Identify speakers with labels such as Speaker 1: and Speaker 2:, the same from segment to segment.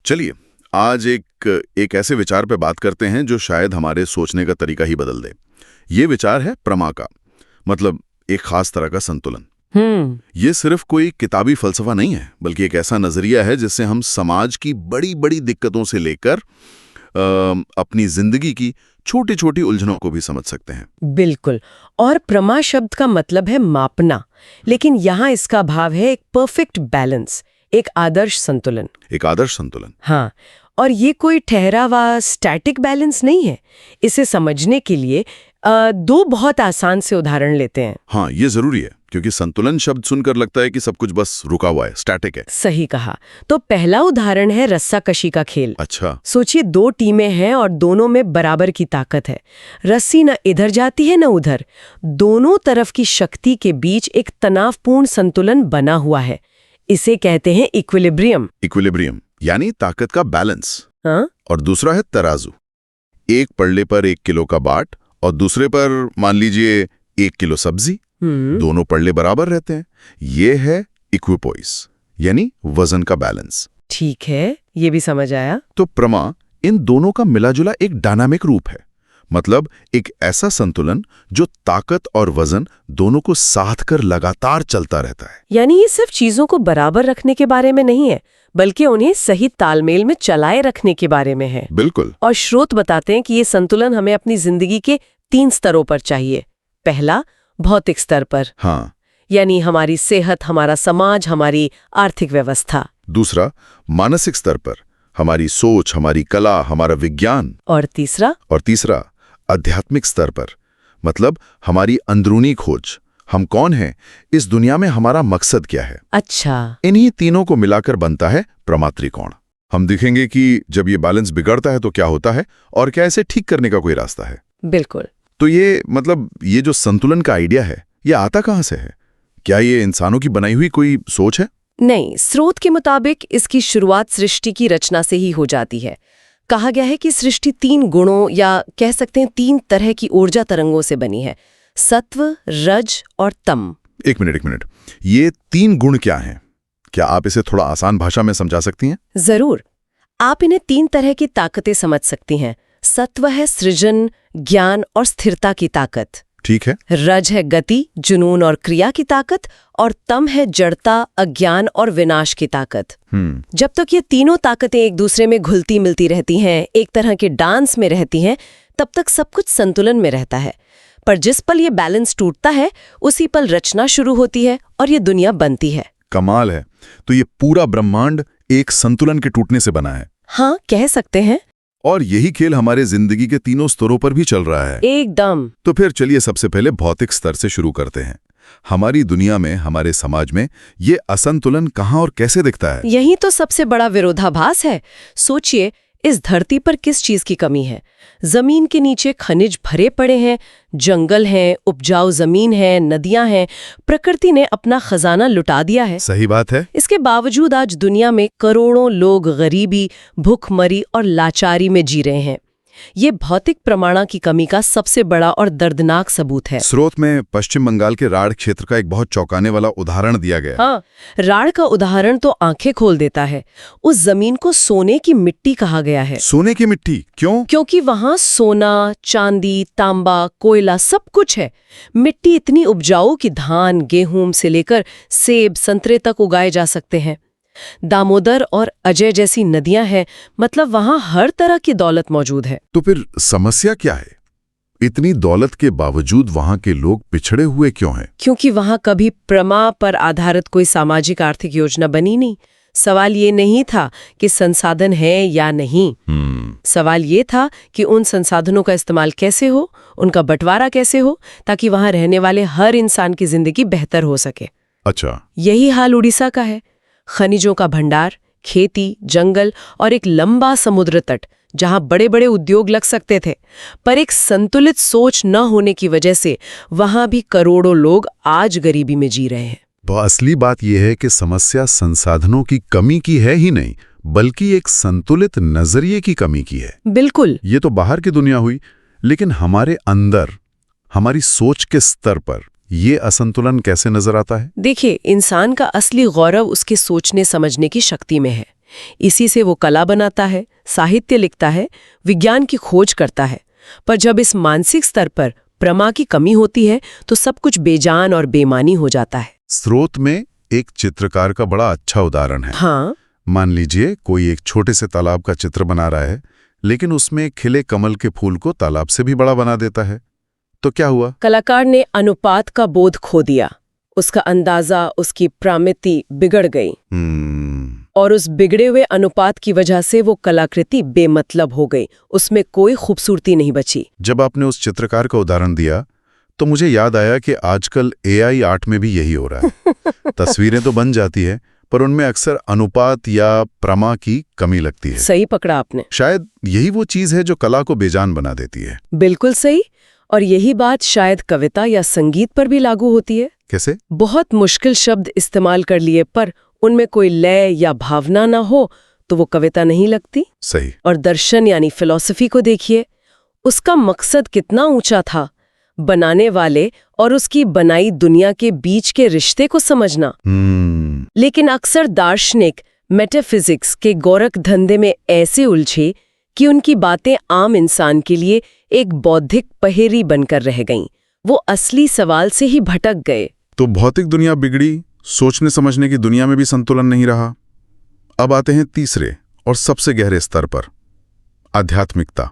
Speaker 1: चलिए आज एक ऐसे विचार पे बात करते हैं जो शायद हमारे सोचने का तरीका ही बदल दे। ये विचार है प्रमा का, मतलब एक खास तरह का संतुलन। ये सिर्फ कोई किताबी फलसफा नहीं है, बल्कि एक ऐसा नजरिया है जिससे हम समाज की बड़ी बड़ी दिक्कतों से लेकर अपनी जिंदगी की छोटी छोटी उलझनों को भी समझ सकते हैं।
Speaker 2: बिल्कुल। और प्रमा शब्द का मतलब है मापना, लेकिन यहाँ इसका भाव है एक परफेक्ट बैलेंस, एक आदर्श संतुलन।
Speaker 1: एक आदर्श संतुलन,
Speaker 2: हाँ। और ये कोई ठहरा हुआ स्टैटिक बैलेंस नहीं है। इसे समझने के लिए दो बहुत आसान से उदाहरण लेते हैं।
Speaker 1: हाँ, ये जरूरी है क्योंकि संतुलन शब्द सुनकर लगता है कि सब कुछ बस रुका हुआ है, स्टैटिक है।
Speaker 2: सही कहा। तो पहला उदाहरण है रस्साकशी का खेल।
Speaker 1: अच्छा।
Speaker 2: सोचिए, दो टीमें हैं और दोनों में बराबर की ताकत है। रस्सी न इधर जाती है न उधर। दोनों तरफ की शक्ति के बीच एक तनावपूर्ण संतुलन बना हुआ है। इसे कहते हैं इक्विलिब्रियम।
Speaker 1: इक्विलिब्रियम यानी ताकत का बैलेंस।
Speaker 2: हाँ? और
Speaker 1: दूसरा है तराजू। एक पल्ले पर 1 किलो का बाट और दूसरे पर मान लीजिए 1 किलो सब्जी। दोनों पल्ले बराबर रहते हैं। ये है इक्विपोइस यानी वजन का बैलेंस।
Speaker 2: ठीक है, ये भी समझ आया।
Speaker 1: तो प्रमा इन दोनों का मिलाजुला एक डायनामिक रूप है, मतलब एक ऐसा संतुलन जो ताकत और वजन दोनों को साथ कर लगातार चलता रहता है।
Speaker 2: यानी ये सिर्फ चीजों को बराबर रखने के बारे में नहीं है, बल्कि उन्हें सही तालमेल में चलाए रखने के बारे में है।
Speaker 1: बिल्कुल।
Speaker 2: और स्रोत बताते हैं कि ये संतुलन हमें अपनी जिंदगी के 3 स्तरों पर चाहिए। पहला, भौतिक स्तर पर।
Speaker 1: हाँ।
Speaker 2: यानी हमारी सेहत, हमारा समाज, हमारी आर्थिक व्यवस्था।
Speaker 1: दूसरा, मानसिक स्तर पर, हमारी सोच, हमारी कला, हमारा विज्ञान।
Speaker 2: और तीसरा,
Speaker 1: आध्यात्मिक स्तर पर, मतलब हमारी अंदरूनी खोज, हम कौन हैं, इस दुनिया में हमारा मकसद क्या है।
Speaker 2: अच्छा।
Speaker 1: इन्हीं तीनों को मिलाकर बनता है प्रमा त्रिकोण। हम देखेंगे कि जब ये बैलेंस बिगड़ता है तो क्या होता है और क्या इसे ठीक करने का कोई रास्ता है।
Speaker 2: बिल्कुल।
Speaker 1: तो ये जो संतुलन का आइडिया है, ये आता कहाँ से है? क्या ये इंसानों की बनाई हुई कोई सोच है?
Speaker 2: नहीं, स्रोत के मुताबिक इसकी शुरुआत सृष्टि की रचना से ही हो जाती है। कहा गया है कि सृष्टि 3 गुणों या कह सकते हैं 3 तरह की ऊर्जा तरंगों से बनी है, सत्व, रज और तम।
Speaker 1: एक मिनट, ये 3 गुण क्या हैं? क्या आप इसे थोड़ा आसान भाषा में समझा सकती हैं?
Speaker 2: जरूर। आप इन्हें 3 तरह की ताकतें समझ सकती हैं। सत्व है सृजन, ज्ञान और स्थिरता की ताकत।
Speaker 1: ठीक है।
Speaker 2: रज है गति, जुनून और क्रिया की ताकत। और तम है जड़ता, अज्ञान और विनाश की ताकत। जब तक ये तीनों ताकतें एक दूसरे में घुलती मिलती रहती हैं, एक तरह के डांस में रहती हैं, तब तक सब कुछ संतुलन में रहता है। पर जिस पल ये बैलेंस टूटता है, उसी पल रचना शुरू होती है और ये दुनिया बनती है।
Speaker 1: कमाल है। तो ये पूरा ब्रह्मांड एक संतुलन के टूटने से बना है।
Speaker 2: हाँ, कह सकते हैं।
Speaker 1: और यही खेल हमारे जिंदगी के तीनों स्तरों पर भी चल रहा है।
Speaker 2: एकदम।
Speaker 1: तो फिर चलिए सबसे पहले भौतिक स्तर से शुरू करते हैं। हमारी दुनिया में, हमारे समाज में ये असंतुलन कहाँ और कैसे दिखता है?
Speaker 2: यही तो सबसे बड़ा विरोधाभास है। सोचिए, इस धरती पर किस चीज की कमी है? जमीन के नीचे खनिज भरे पड़े हैं, जंगल हैं, उपजाऊ जमीन है, नदियां हैं। प्रकृति ने अपना खजाना लुटा दिया है।
Speaker 1: सही बात है।
Speaker 2: इसके बावजूद आज दुनिया में करोड़ों लोग गरीबी, भूखमरी और लाचारी में जी रहे हैं। ये भौतिक प्रमाणा की कमी का सबसे बड़ा और दर्दनाक सबूत है।
Speaker 1: स्रोत में पश्चिम बंगाल के राढ़ क्षेत्र का एक बहुत चौंकाने वाला उदाहरण दिया गया।
Speaker 2: हाँ, राढ़ का उदाहरण तो आंखें खोल देता है। उस जमीन को सोने की मिट्टी कहा गया है।
Speaker 1: सोने की मिट्टी क्यों?
Speaker 2: क्योंकि वहां सोना, चांदी, तांबा, कोयला सब कुछ है। मिट्टी इतनी उपजाऊ कि धान, गेहूं से लेकर सेब, संतरे तक उगाए जा सकते हैं। दामोदर और अजय जैसी नदियां हैं, मतलब वहां हर तरह की दौलत मौजूद है।
Speaker 1: तो फिर समस्या क्या है? इतनी दौलत के बावजूद वहां के लोग पिछड़े हुए क्यों हैं?
Speaker 2: क्योंकि वहां कभी प्रमा पर आधारित कोई सामाजिक आर्थिक योजना बनी नहीं। सवाल ये नहीं था कि संसाधन है या नहीं। सवाल ये था कि उन संसाधनों का इस्तेमाल कैसे हो, उनका बंटवारा कैसे हो, ताकि वहां रहने वाले हर इंसान की जिंदगी बेहतर हो सके।
Speaker 1: अच्छा।
Speaker 2: यही हाल उड़ीसा का है। खनिजों का भंडार, खेती, जंगल और एक लंबा समुद्र तट, जहां बड़े बड़े उद्योग लग सकते थे। पर एक संतुलित सोच न होने की वजह से वहां भी करोड़ों लोग आज गरीबी में जी रहे हैं।
Speaker 1: तो असली बात यह है कि समस्या संसाधनों की कमी की है ही नहीं, बल्कि एक संतुलित नजरिए की कमी की है।
Speaker 2: बिल्कुल।
Speaker 1: ये तो बाहर की दुनिया हुई, लेकिन हमारे अंदर, हमारी सोच के स्तर पर ये असंतुलन कैसे नजर आता है?
Speaker 2: देखिए, इंसान का असली गौरव उसके सोचने समझने की शक्ति में है। इसी से वो कला बनाता है, साहित्य लिखता है, विज्ञान की खोज करता है। पर जब इस मानसिक स्तर पर प्रमा की कमी होती है तो सब कुछ बेजान और बेमानी हो जाता है।
Speaker 1: स्रोत में एक चित्रकार का बड़ा अच्छा उदाहरण है।
Speaker 2: हाँ,
Speaker 1: मान लीजिए कोई एक छोटे से तालाब का चित्र बना रहा है, लेकिन उसमें खिले कमल के फूल को तालाब से भी बड़ा बना देता है। तो क्या हुआ?
Speaker 2: कलाकार ने अनुपात का बोध खो दिया। उसका अंदाजा, उसकी प्रामिति बिगड़ गई। और उस बिगड़े हुए अनुपात की वजह से वो कलाकृति बेमतलब हो गई, उसमें कोई खूबसूरती नहीं बची।
Speaker 1: जब आपने उस चित्रकार का उदाहरण दिया तो मुझे याद आया कि आजकल AI आर्ट में भी यही हो रहा है। तस्वीरें तो बन जाती है, पर उनमें अक्सर अनुपात या प्रमा की कमी लगती है।
Speaker 2: सही पकड़ा आपने।
Speaker 1: शायद यही वो चीज है जो कला को बेजान बना देती है।
Speaker 2: बिल्कुल सही। और यही बात शायद कविता या संगीत पर भी लागू होती है।
Speaker 1: कैसे?
Speaker 2: बहुत मुश्किल शब्द इस्तेमाल कर लिए पर उनमें कोई लय या भावना ना हो तो वो कविता नहीं लगती।
Speaker 1: सही।
Speaker 2: और दर्शन यानी फिलॉसफी को देखिए, उसका मकसद कितना ऊंचा था, बनाने वाले और उसकी बनाई दुनिया के बीच के रिश्ते को समझना। लेकिन अक्सर दार्शनिक मेटाफिजिक्स के गोरख धंधे में ऐसे उलझे कि उनकी बातें आम इंसान के लिए एक बौद्धिक पहेली बनकर रह गईं। वो असली सवाल से ही भटक गए।
Speaker 1: तो भौतिक दुनिया बिगड़ी, सोचने समझने की दुनिया में भी संतुलन नहीं रहा। अब आते हैं तीसरे और सबसे गहरे स्तर पर, आध्यात्मिकता।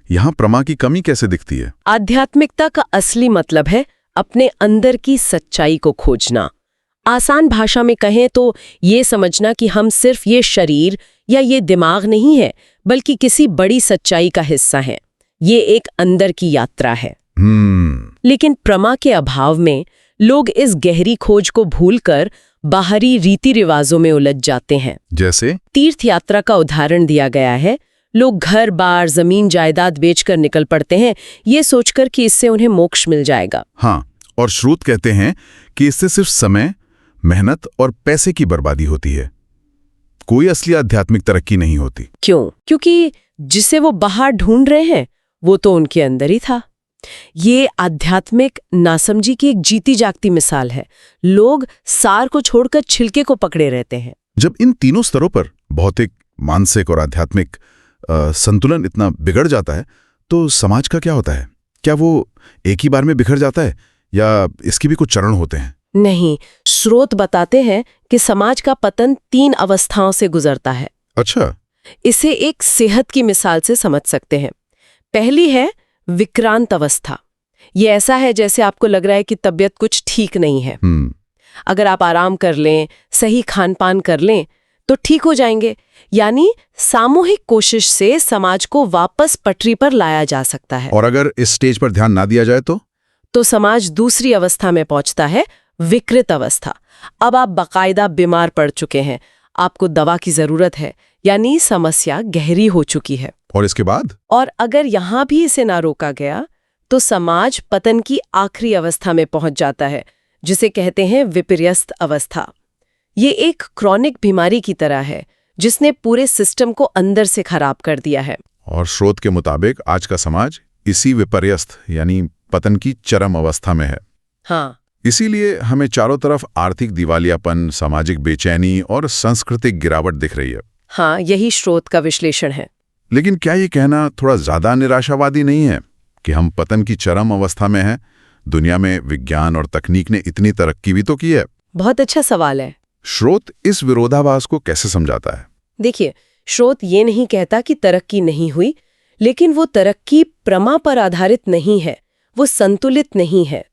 Speaker 1: यहां प्रमा की कमी कैसे दिखती है?
Speaker 2: आध्यात्मिकता का असली मतलब है अपने अंदर की सच्चाई को खोजना। आसान भाषा में कहें तो ये समझना कि हम सिर्फ ये शरीर या ये दिमाग नहीं है, बल्कि किसी बड़ी सच्चाई का हिस्सा हैं। ये एक अंदर की यात्रा है। लेकिन प्रमा के अभाव में लोग इस गहरी खोज को भूलकर बाहरी रीति रिवाजों में उलझ जाते हैं।
Speaker 1: जैसे
Speaker 2: तीर्थ यात्रा का उदाहरण दिया गया है। लोग घर बार जमीन जायदाद बेचकर निकल पड़ते हैं, ये सोचकर कि इससे उन्हें मोक्ष मिल जाएगा।
Speaker 1: हाँ, और श्रुत कहते हैं कि इससे सिर्फ समय, मेहनत और पैसे की बर्बादी होती है, कोई असली आध्यात्मिक तरक्की नहीं होती।
Speaker 2: क्यों? क्योंकि जिसे वो बाहर ढूंढ रहे हैं वो तो उनके अंदर ही था। ये आध्यात्मिक नासमझी की एक जीती जागती मिसाल है। लोग सार को छोड़कर छिलके को पकड़े रहते हैं।
Speaker 1: जब इन तीनों स्तरों पर भौतिक, मानसिक और आध्यात्मिक संतुलन इतना बिगड़ जाता है तो समाज का क्या होता है? क्या वो एक ही बार में बिखर जाता है या इसकी भी कुछ चरण होते हैं?
Speaker 2: नहीं, स्रोत बताते हैं कि समाज का पतन 3 अवस्थाओं से गुजरता है।
Speaker 1: अच्छा।
Speaker 2: इसे एक सेहत की मिसाल से समझ सकते हैं। पहली है विक्रांत अवस्था। ये ऐसा है जैसे आपको लग रहा है कि तबीयत कुछ ठीक नहीं है। अगर आप आराम कर लें, सही खान पान कर लें तो ठीक हो जाएंगे। यानी सामूहिक कोशिश से समाज को वापस पटरी पर लाया जा सकता है।
Speaker 1: और अगर इस स्टेज पर ध्यान ना दिया जाए तो
Speaker 2: समाज दूसरी अवस्था में पहुंचता है, विकृत अवस्था। अब आप बाकायदा बीमार पड़ चुके हैं, आपको दवा की जरूरत है, यानी समस्या गहरी हो चुकी है।
Speaker 1: और इसके बाद?
Speaker 2: और अगर यहां भी इसे ना रोका गया तो समाज पतन की आखिरी अवस्था में पहुंच जाता है, जिसे कहते हैं विपर्यस्त अवस्था। ये एक क्रॉनिक बीमारी की तरह है जिसने पूरे सिस्टम को अंदर से खराब कर दिया है।
Speaker 1: और स्रोत के मुताबिक आज का समाज इसी विपर्यस्त यानी पतन की चरम अवस्था में है।
Speaker 2: हाँ,
Speaker 1: इसीलिए हमें चारों तरफ आर्थिक दिवालियापन, सामाजिक बेचैनी और सांस्कृतिक गिरावट दिख रही है।
Speaker 2: हाँ, यही स्रोत का विश्लेषण है।
Speaker 1: लेकिन क्या ये कहना थोड़ा ज्यादा निराशावादी नहीं है कि हम पतन की चरम अवस्था में हैं? दुनिया में विज्ञान और तकनीक ने इतनी तरक्की भी तो की है।
Speaker 2: बहुत अच्छा सवाल है।
Speaker 1: स्रोत इस विरोधाभास को कैसे समझाता है?
Speaker 2: देखिए, स्रोत ये नहीं कहता कि तरक्की नहीं हुई, लेकिन वो तरक्की प्रमा पर आधारित नहीं है, वो संतुलित नहीं है।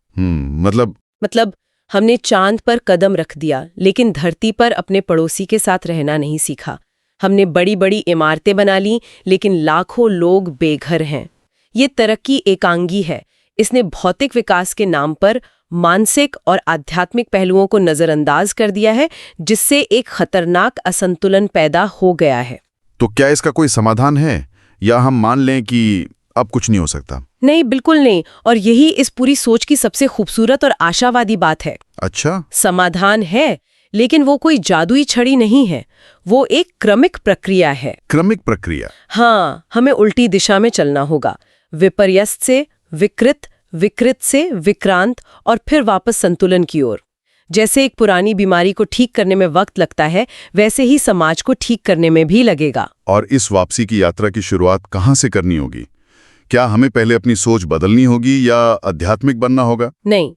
Speaker 2: मतलब हमने चांद पर कदम रख दिया लेकिन धरती पर अपने पड़ोसी के साथ रहना नहीं सीखा। हमने बड़ी बड़ी इमारतें बना ली लेकिन लाखों लोग बेघर हैं। ये तरक्की एकांगी है। इसने भौतिक विकास के नाम पर मानसिक और आध्यात्मिक पहलुओं को नजरअंदाज कर दिया है, जिससे एक खतरनाक असंतुलन पैदा हो गया है।
Speaker 1: तो क्या इसका कोई समाधान है या हम मान लें कि अब कुछ नहीं हो सकता?
Speaker 2: नहीं, बिल्कुल नहीं। और यही इस पूरी सोच की सबसे खूबसूरत और आशावादी बात है।
Speaker 1: अच्छा,
Speaker 2: समाधान है, लेकिन वो कोई जादुई छड़ी नहीं है, वो एक क्रमिक प्रक्रिया है।
Speaker 1: क्रमिक प्रक्रिया?
Speaker 2: हाँ, हमें उल्टी दिशा में चलना होगा, विपर्यस्त से विकृत, विकृत से विक्रांत और फिर वापस संतुलन की ओर। जैसे एक पुरानी बीमारी को ठीक करने में वक्त लगता है, वैसे ही समाज को ठीक करने में भी लगेगा।
Speaker 1: और इस वापसी की यात्रा की शुरुआत कहाँ से करनी होगी? क्या हमें पहले अपनी सोच बदलनी होगी या आध्यात्मिक बनना होगा?
Speaker 2: नहीं,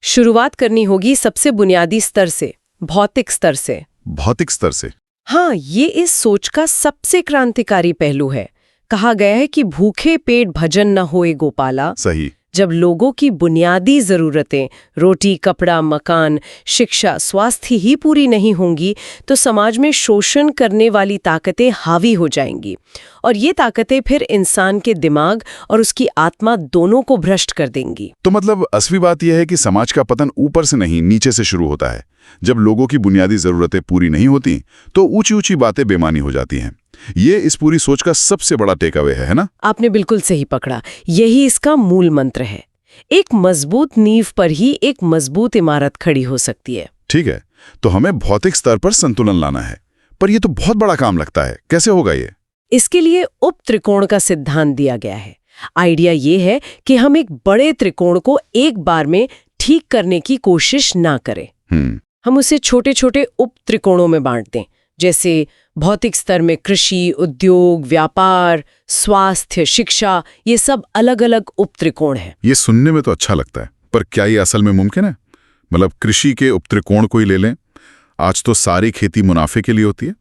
Speaker 2: शुरुआत करनी होगी सबसे बुनियादी स्तर से, भौतिक स्तर से।
Speaker 1: भौतिक स्तर से?
Speaker 2: हाँ, ये इस सोच का सबसे क्रांतिकारी पहलू है। कहा गया है कि भूखे पेट भजन न होए गोपाला।
Speaker 1: सही।
Speaker 2: जब लोगों की बुनियादी जरूरतें, रोटी, कपड़ा, मकान, शिक्षा, स्वास्थ्य ही पूरी नहीं होंगी, तो समाज में शोषण करने वाली ताकतें हावी हो जाएंगी। और ये ताकतें फिर इंसान के दिमाग और उसकी आत्मा दोनों को भ्रष्ट कर देंगी।
Speaker 1: तो मतलब असली बात यह है कि समाज का पतन ऊपर से नहीं, नीचे से शुरू होता है। जब लोगों की बुनियादी जरूरतें पूरी नहीं होती, तो ऊंची ऊंची बातें बेमानी हो जाती हैं। ये इस पूरी सोच का सबसे बड़ा टेकअवे है ना?
Speaker 2: आपने बिल्कुल सही पकड़ा। यही इसका मूल मंत्र है। एक मजबूत नींव पर ही एक मजबूत इमारत खड़ी हो सकती है।
Speaker 1: ठीक है, तो हमें भौतिक स्तर पर संतुलन लाना है, पर यह तो बहुत बड़ा काम लगता है। कैसे होगा ये?
Speaker 2: इसके लिए उप त्रिकोण का सिद्धांत दिया गया है। आइडिया ये है कि हम एक बड़े त्रिकोण को एक बार में ठीक करने की कोशिश ना करें। हम उसे छोटे छोटे उप त्रिकोणों में बांट दें। जैसे भौतिक स्तर में कृषि, उद्योग, व्यापार, स्वास्थ्य, शिक्षा, ये सब अलग अलग उप त्रिकोण हैं।
Speaker 1: ये सुनने में तो अच्छा लगता है, पर क्या ये असल में मुमकिन है? मतलब कृषि के उप त्रिकोण को ही ले लें। आज तो सारी खेती मुनाफे के लिए होती है।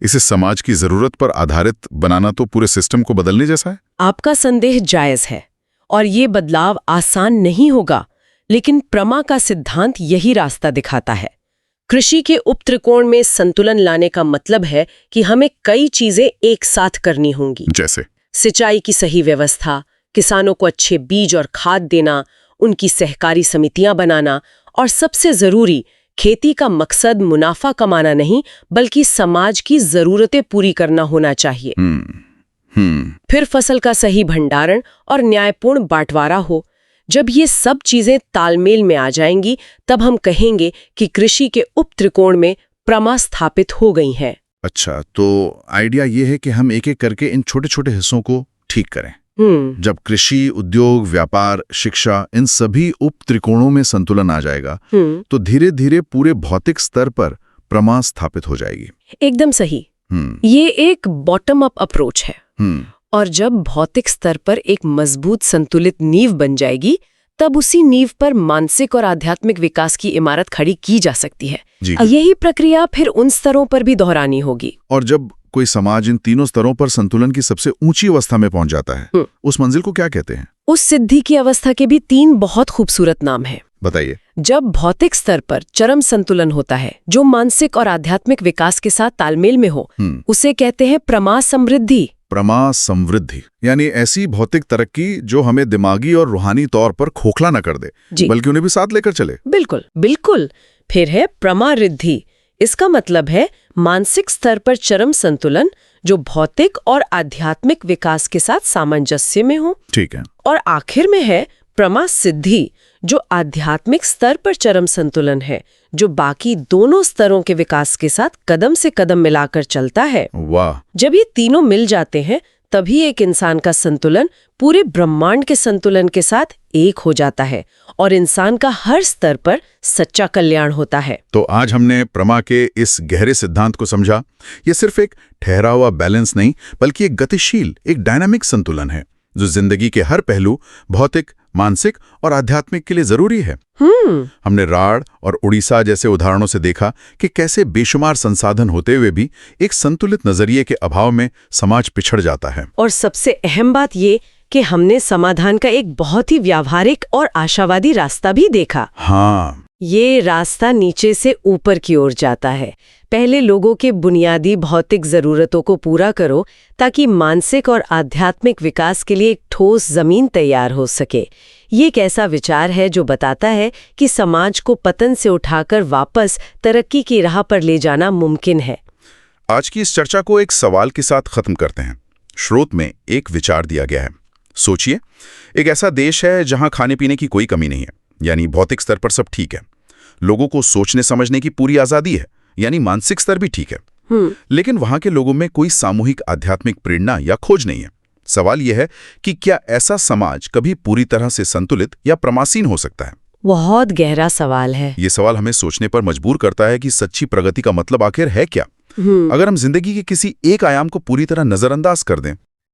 Speaker 1: इसे समाज की जरूरत पर आधारित बनाना तो पूरे सिस्टम को बदलने जैसा है।
Speaker 2: आपका संदेह जायज है, और ये बदलाव आसान नहीं होगा, लेकिन प्रमा का सिद्धांत यही रास्ता दिखाता है। कृषि के उप त्रिकोण में संतुलन लाने का मतलब है कि हमें कई चीजें एक साथ करनी होंगी।
Speaker 1: जैसे
Speaker 2: सिंचाई की सही व्यवस्था, किसानों को अच्छे बीज और खाद देना, उनकी सहकारी समितियां बनाना, और सबसे जरूरी, खेती का मकसद मुनाफा कमाना नहीं, बल्कि समाज की जरूरतें पूरी करना होना चाहिए। फिर फसल का सही भंडारण और न्यायपूर्ण बांटवारा हो। जब ये सब चीजें तालमेल में आ जाएंगी, तब हम कहेंगे कि कृषि के उप त्रिकोण में प्रमा स्थापित हो गई है।
Speaker 1: अच्छा, तो आइडिया ये है कि हम एक एक करके इन छोटे छोटे हिस्सों को ठीक करें। जब कृषि, उद्योग, व्यापार, शिक्षा, इन सभी उप त्रिकोणों में संतुलन आ जाएगा, तो धीरे धीरे पूरे भौतिक स्तर पर प्रमा स्थापित हो जाएगी।
Speaker 2: एकदम सही। ये एक बॉटम अप अप्रोच है। और जब भौतिक स्तर पर एक मजबूत संतुलित नींव बन जाएगी, तब उसी नींव पर मानसिक और आध्यात्मिक विकास की इमारत खड़ी की जा सकती है। यही प्रक्रिया फिर उन स्तरों पर भी दोहरानी होगी।
Speaker 1: और जब कोई समाज इन तीनों स्तरों पर संतुलन की सबसे ऊंची अवस्था में पहुंच जाता है, उस मंजिल को क्या कहते हैं?
Speaker 2: उस सिद्धि की अवस्था के भी 3 बहुत खूबसूरत नाम हैं।
Speaker 1: बताइए।
Speaker 2: जब भौतिक स्तर पर चरम संतुलन होता है, जो मानसिक और आध्यात्मिक विकास के साथ तालमेल में हो, उसे कहते हैं प्रमा समृद्धि।
Speaker 1: प्रमा समृद्धि यानी ऐसी भौतिक तरक्की जो हमें दिमागी और रूहानी तौर पर खोखला न कर दे, बल्कि उन्हें भी साथ लेकर चले।
Speaker 2: बिल्कुल बिल्कुल। फिर है प्रमा रिद्धि। इसका मतलब है मानसिक स्तर पर चरम संतुलन जो भौतिक और आध्यात्मिक विकास के साथ सामंजस्य में हो।
Speaker 1: ठीक है।
Speaker 2: और आखिर में है प्रमा सिद्धि, जो आध्यात्मिक स्तर पर चरम संतुलन है, जो बाकी दोनों स्तरों के विकास के साथ कदम से कदम मिलाकर चलता है।
Speaker 1: वाह!
Speaker 2: जब ये तीनों मिल जाते हैं, तभी एक इंसान का संतुलन पूरे ब्रह्मांड के संतुलन के साथ एक हो जाता है और इंसान का हर स्तर पर सच्चा कल्याण होता है।
Speaker 1: तो आज हमने प्रमा के इस गहरे सिद्धांत को समझा। ये सिर्फ एक ठहरा हुआ बैलेंस नहीं, बल्कि एक गतिशील, एक डायनामिक संतुलन है जो जिंदगी के हर पहलू, भौतिक, मानसिक और आध्यात्मिक के लिए जरूरी है। हमने राढ़ और उड़ीसा जैसे उदाहरणों से देखा कि कैसे बेशुमार संसाधन होते हुए भी एक संतुलित नजरिए के अभाव में समाज पिछड़ जाता है।
Speaker 2: और सबसे अहम बात ये कि हमने समाधान का एक बहुत ही व्यावहारिक और आशावादी रास्ता भी देखा।
Speaker 1: हाँ,
Speaker 2: ये रास्ता नीचे से ऊपर की ओर जाता है। पहले लोगों के बुनियादी भौतिक जरूरतों को पूरा करो ताकि मानसिक और आध्यात्मिक विकास के लिए एक ठोस जमीन तैयार हो सके। ये एक ऐसा विचार है जो बताता है कि समाज को पतन से उठाकर वापस तरक्की की राह पर ले जाना मुमकिन है।
Speaker 1: आज की इस चर्चा को एक सवाल के साथ खत्म करते हैं। स्रोत में एक विचार दिया गया है। सोचिए, एक ऐसा देश है जहां खाने पीने की कोई कमी नहीं है, यानी भौतिक स्तर पर सब ठीक है। लोगों को सोचने समझने की पूरी आजादी है, यानी मानसिक स्तर भी ठीक है। लेकिन वहां के लोगों में कोई सामूहिक आध्यात्मिक प्रेरणा या खोज नहीं है। सवाल यह है कि क्या ऐसा समाज कभी पूरी तरह से संतुलित या प्रमासीन हो सकता है?
Speaker 2: बहुत गहरा सवाल है।
Speaker 1: ये सवाल हमें सोचने पर मजबूर करता है कि सच्ची प्रगति का मतलब आखिर है क्या। अगर हम जिंदगी के किसी एक आयाम को पूरी तरह नजरअंदाज कर दें